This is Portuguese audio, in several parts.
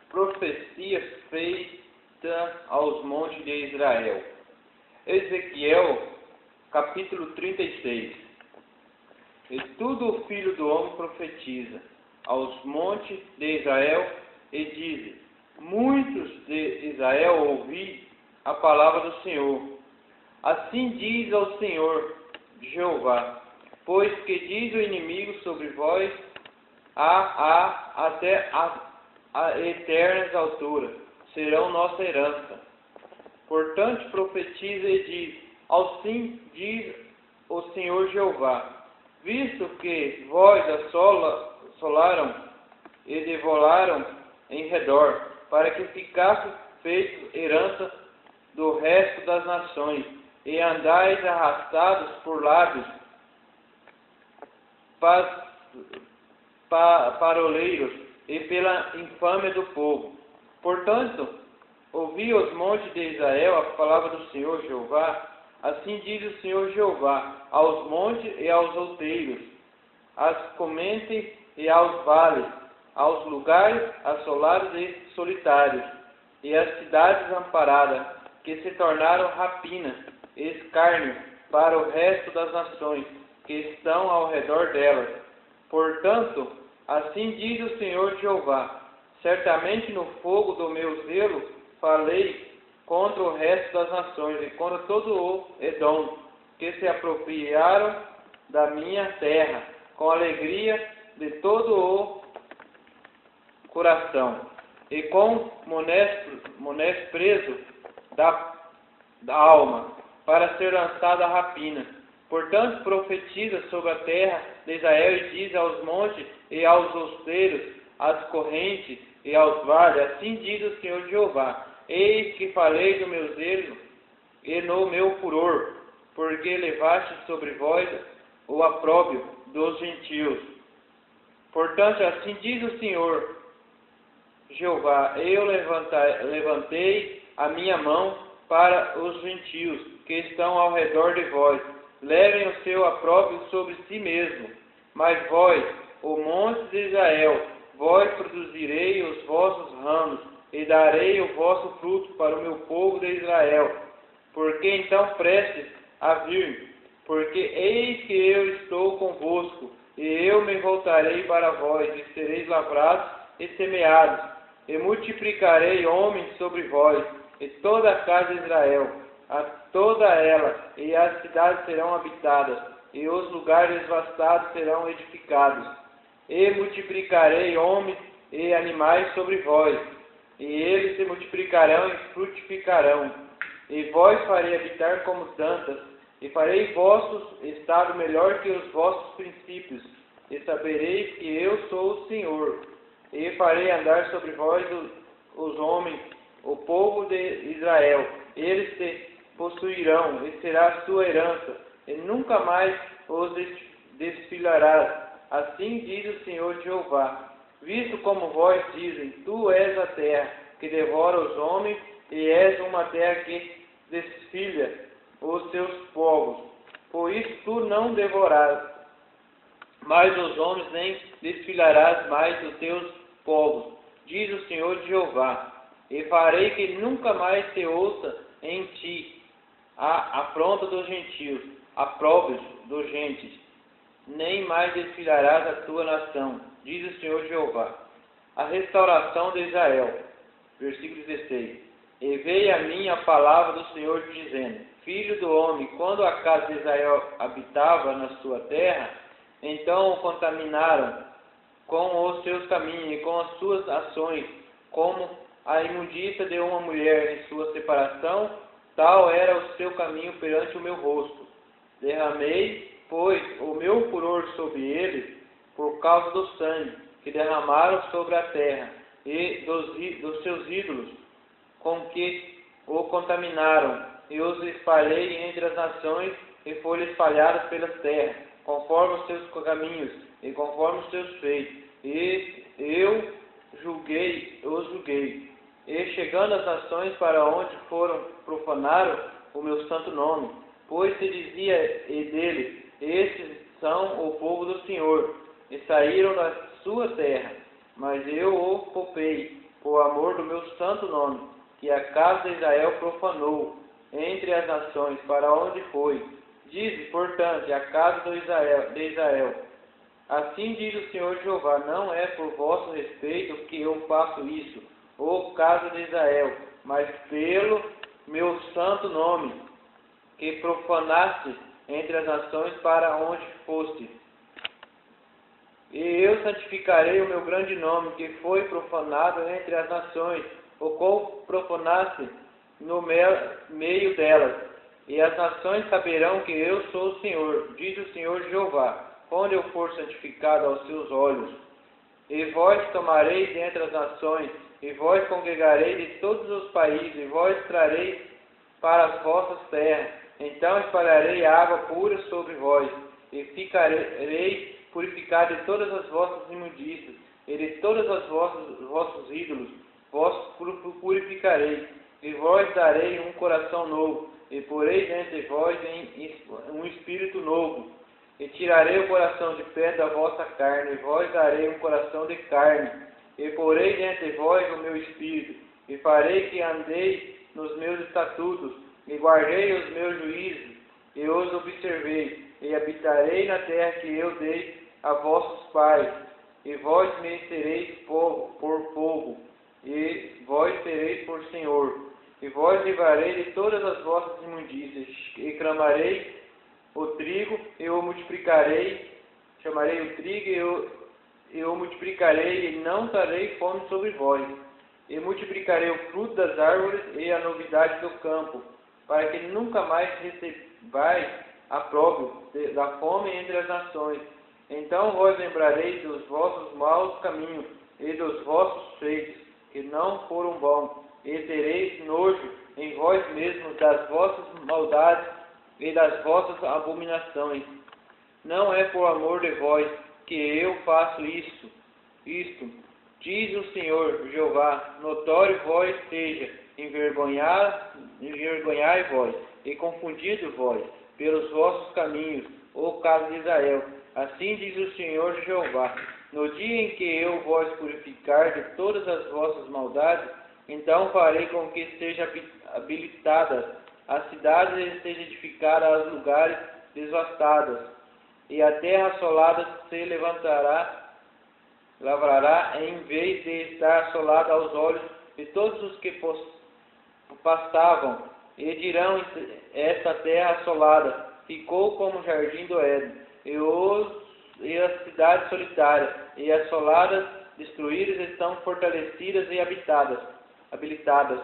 Profecia feita aos montes de Israel. Ezequiel, capítulo 36. E tudo o filho do homem profetiza aos montes de Israel e diz: muitos de Israel ouvi a palavra do Senhor. Assim diz ao Senhor Jeová: pois que diz o inimigo sobre vós, até a eternas alturas serão nossa herança. Portanto, profetiza e diz: assim diz o Senhor Jeová: visto que vós assolaram e devoraram em redor, para que ficasse feito herança do resto das nações, e andais arrastados por lábios paroleiros e pela infâmia do povo. Portanto, ouvi os montes de Israel a palavra do Senhor Jeová. Assim diz o Senhor Jeová aos montes e aos outeiros, às comentes e aos vales, aos lugares assolados e solitários, e às cidades amparadas, que se tornaram rapina e escárnio para o resto das nações que estão ao redor delas. Portanto, assim diz o Senhor Jeová: certamente no fogo do meu zelo falei contra o resto das nações e contra todo o Edom, que se apropriaram da minha terra, com alegria de todo o coração, e com menosprezo da alma, para ser lançada a rapina. Portanto, profetiza sobre a terra de Israel e diz aos montes e aos outeiros, às correntes e aos vales: assim diz o Senhor Jeová: eis que falei do meu zelo e no meu furor, porque levaste sobre vós o opróbrio dos gentios. Portanto, assim diz o Senhor Jeová: eu levantei a minha mão para os gentios que estão ao redor de vós, levem o seu opróbrio sobre si mesmo. Mas vós, o monte de Israel, vós produzirei os vossos ramos, e darei o vosso fruto para o meu povo de Israel. Porque então prestes a vir, porque eis que eu estou convosco, e eu me voltarei para vós, e sereis lavrados e semeados, e multiplicarei homens sobre vós, e toda a casa de Israel, a toda ela, e as cidades serão habitadas, e os lugares devastados serão edificados. E multiplicarei homens e animais sobre vós, e eles se multiplicarão e frutificarão. E vós farei habitar como tantas, e farei vosso estado melhor que os vossos princípios, e sabereis que eu sou o Senhor. E farei andar sobre vós os homens, o povo de Israel. Eles se possuirão, e será a sua herança, e nunca mais os desfilarás. Assim diz o Senhor Jeová: visto como vós dizem, tu és a terra que devora os homens, e és uma terra que desfilha os seus povos. Por isso tu não devorarás mais os homens, nem desfilarás mais os teus povos, diz o Senhor Jeová. E farei que nunca mais se ouça em ti a afronta dos gentios, opróbrios dos gentes, nem mais desfilarás a tua nação, diz o Senhor Jeová. A restauração de Israel. Versículo 16. E veio a mim a palavra do Senhor dizendo: filho do homem, quando a casa de Israel habitava na sua terra, então o contaminaram com os seus caminhos e com as suas ações, como a imundícia de uma mulher em sua separação, tal era o seu caminho perante o meu rosto. Derramei, pois, o meu furor sobre eles, por causa do sangue que derramaram sobre a terra, e dos seus ídolos, com que o contaminaram, e os espalhei entre as nações, e foram espalhados pelas terras, conforme os seus caminhos, e conforme os seus feitos. E eu os julguei. E chegando as nações para onde profanaram o meu santo nome, pois se dizia deles: estes são o povo do Senhor, e saíram da sua terra. Mas eu o poupei, por amor do meu santo nome, que a casa de Israel profanou entre as nações, para onde foi. Dize, portanto, a casa de Israel, assim diz o Senhor Jeová, não é por vosso respeito que eu faço isso, ó casa de Israel, mas pelo meu santo nome, que profanaste entre as nações para onde foste. E eu santificarei o meu grande nome, que foi profanado entre as nações, o qual profanaste no meio delas. E as nações saberão que eu sou o Senhor, diz o Senhor Jeová, quando eu for santificado aos seus olhos. E vós tomareis dentre as nações, e vós congregareis de todos os países, e vós trareis para as vossas terras. Então espalharei água pura sobre vós, e ficareis purificados de todas as vossas imundícias, e de todos os vossos ídolos, vós purificarei, e vós darei um coração novo, e porei entre vós um espírito novo, e tirarei o coração de pedra da vossa carne, e vós darei um coração de carne, e porei entre vós o meu espírito, e farei que andeis nos meus estatutos, e guardei os meus juízos, e os observei, e habitarei na terra que eu dei a vossos pais, e vós me sereis por povo, e vós sereis por Senhor, e vós livrareis de todas as vossas imundícias, e clamarei o trigo, e o multiplicarei, chamarei o trigo, e o multiplicarei, e não darei fome sobre vós, e multiplicarei o fruto das árvores e a novidade do campo, para que nunca mais recebais opróbrio da fome entre as nações. Então vós lembrareis dos vossos maus caminhos e dos vossos feitos, que não foram bons, e tereis nojo em vós mesmos das vossas maldades e das vossas abominações. Não é por amor de vós que eu faço isto, diz o Senhor Jeová, notório vós seja, envergonhai vós, e confundido vós, pelos vossos caminhos, ó casa de Israel. Assim diz o Senhor Jeová, no dia em que eu vos purificar de todas as vossas maldades, então farei com que sejam habilitadas as cidades e sejam edificadas os lugares devastados, e a terra assolada se lavrará em vez de estar assolada aos olhos de todos os que passavam, e dirão, esta terra assolada ficou como o jardim do Éden, e as cidades solitárias e assoladas, destruídas, estão fortalecidas e habilitadas.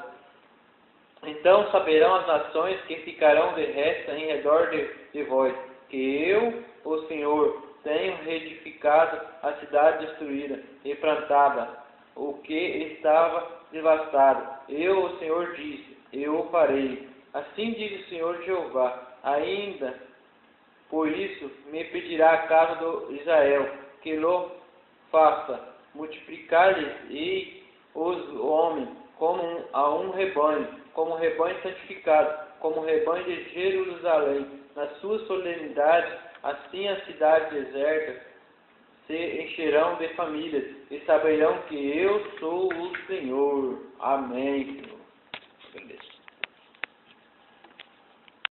Então saberão as nações que ficarão de resto em redor de vós, que eu, o Senhor, tenho reedificado a cidade destruída e plantada, o que estava devastado. Eu, o Senhor, disse, eu o farei. Assim diz o Senhor Jeová, ainda por isso me pedirá a casa de Israel, que lo faça, multiplicar-lhes e os homens como a um rebanho, como rebanho santificado, como rebanho de Jerusalém, na sua solenidade. Assim as cidades desertas se encherão de famílias, e saberão que eu sou o Senhor. Amém, Senhor.